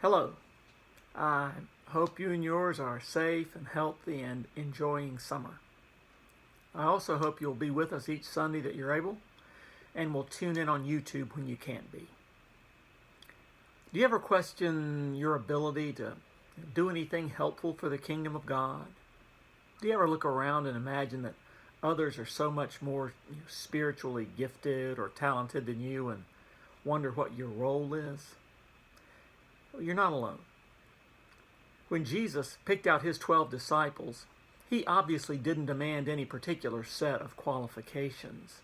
Hello. I hope you and yours are safe and healthy and enjoying summer. I also hope you'll be with us each Sunday that you're able and will tune in on YouTube when you can't be. Do you ever question your ability to do anything helpful for the kingdom of God? Do you ever look around and imagine that others are so much more spiritually gifted or talented than you and wonder what your role is? Well, you're not alone. When Jesus picked out his 12 disciples, he obviously didn't demand any particular set of qualifications.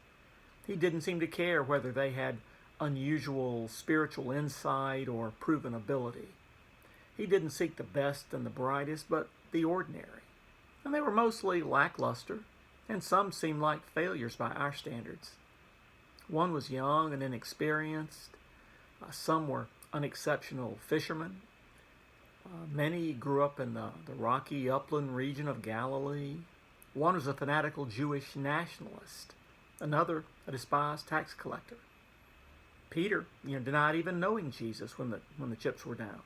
He didn't seem to care whether they had unusual spiritual insight or proven ability. He didn't seek the best and the brightest, but the ordinary. And they were mostly lackluster, and some seemed like failures by our standards. One was young and inexperienced. Some were unexceptional fishermen. Many grew up in the rocky upland region of Galilee. One was a fanatical Jewish nationalist. Another, a despised tax collector. Peter, denied even knowing Jesus when the chips were down.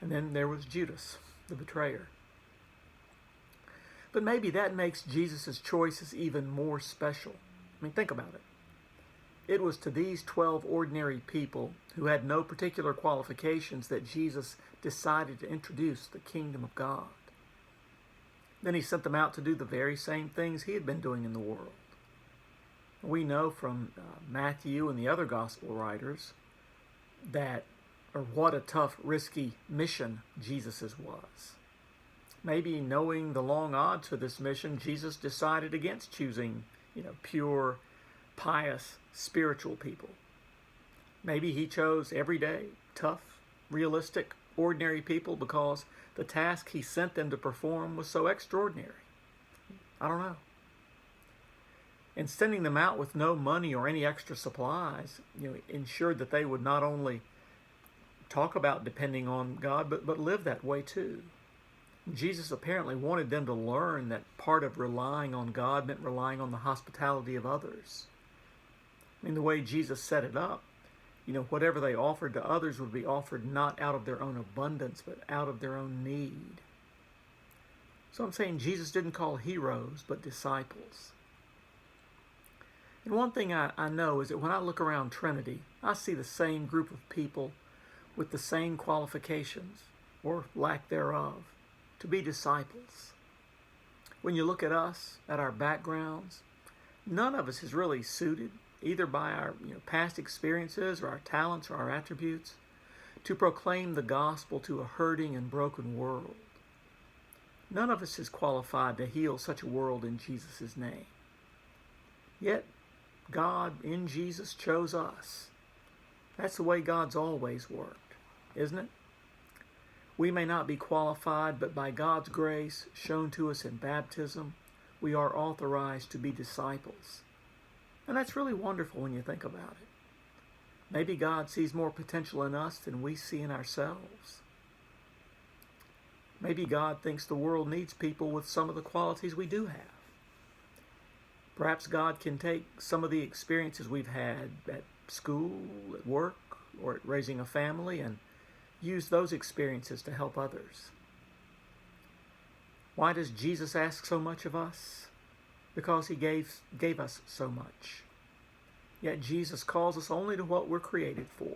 And then there was Judas, the betrayer. But maybe that makes Jesus' choices even more special. Think about it. It was to these 12 ordinary people who had no particular qualifications that Jesus decided to introduce the kingdom of God. Then he sent them out to do the very same things he had been doing in the world. We know from Matthew and the other gospel writers what a tough, risky mission Jesus's was. Maybe knowing the long odds for this mission, Jesus decided against choosing, pure, pious, spiritual people. Maybe he chose everyday, tough, realistic, ordinary people because the task he sent them to perform was so extraordinary. I don't know. And sending them out with no money or any extra supplies, ensured that they would not only talk about depending on God, but live that way too. Jesus apparently wanted them to learn that part of relying on God meant relying on the hospitality of others. The way Jesus set it up, whatever they offered to others would be offered not out of their own abundance, but out of their own need. So I'm saying Jesus didn't call heroes, but disciples. And one thing I know is that when I look around Trinity, I see the same group of people with the same qualifications, or lack thereof, to be disciples. When you look at us, at our backgrounds, none of us is really suited, either by our past experiences or our talents or our attributes, to proclaim the gospel to a hurting and broken world. None of us is qualified to heal such a world in Jesus' name. Yet, God in Jesus chose us. That's the way God's always worked, isn't it? We may not be qualified, but by God's grace shown to us in baptism, we are authorized to be disciples. And that's really wonderful when you think about it. Maybe God sees more potential in us than we see in ourselves. Maybe God thinks the world needs people with some of the qualities we do have. Perhaps God can take some of the experiences we've had at school, at work, or at raising a family and use those experiences to help others. Why does Jesus ask so much of us? Because he gave us so much. Yet Jesus calls us only to what we're created for.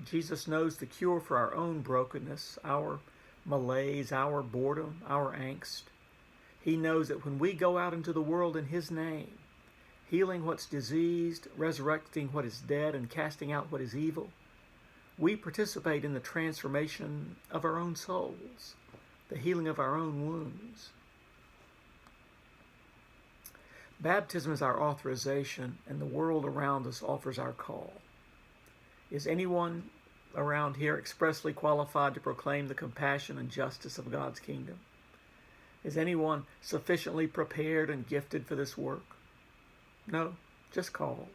Jesus knows the cure for our own brokenness, our malaise, our boredom, our angst. He knows that when we go out into the world in his name, healing what's diseased, resurrecting what is dead, and casting out what is evil, we participate in the transformation of our own souls, the healing of our own wounds. Baptism is our authorization, and the world around us offers our call. Is anyone around here expressly qualified to proclaim the compassion and justice of God's kingdom? Is anyone sufficiently prepared and gifted for this work? No, just called.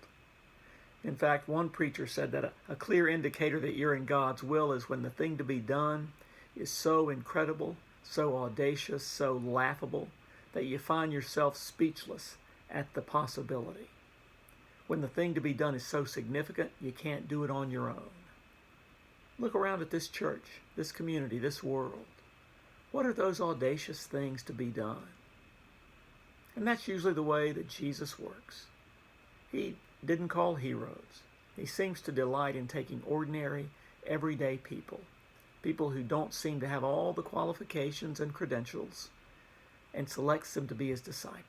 In fact, one preacher said that a clear indicator that you're in God's will is when the thing to be done is so incredible, so audacious, so laughable, that you find yourself speechless at the possibility. When the thing to be done is so significant, you can't do it on your own. Look around at this church, this community, this world. What are those audacious things to be done? And that's usually the way that Jesus works. He didn't call heroes. He seems to delight in taking ordinary, everyday people, people who don't seem to have all the qualifications and credentials, and selects them to be his disciples.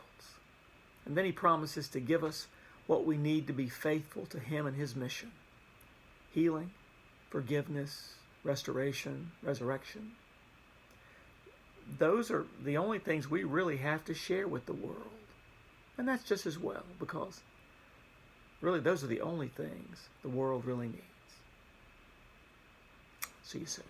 And then he promises to give us what we need to be faithful to him and his mission: healing, forgiveness, restoration, resurrection. Those are the only things we really have to share with the world. And that's just as well, because really those are the only things the world really needs. See you soon.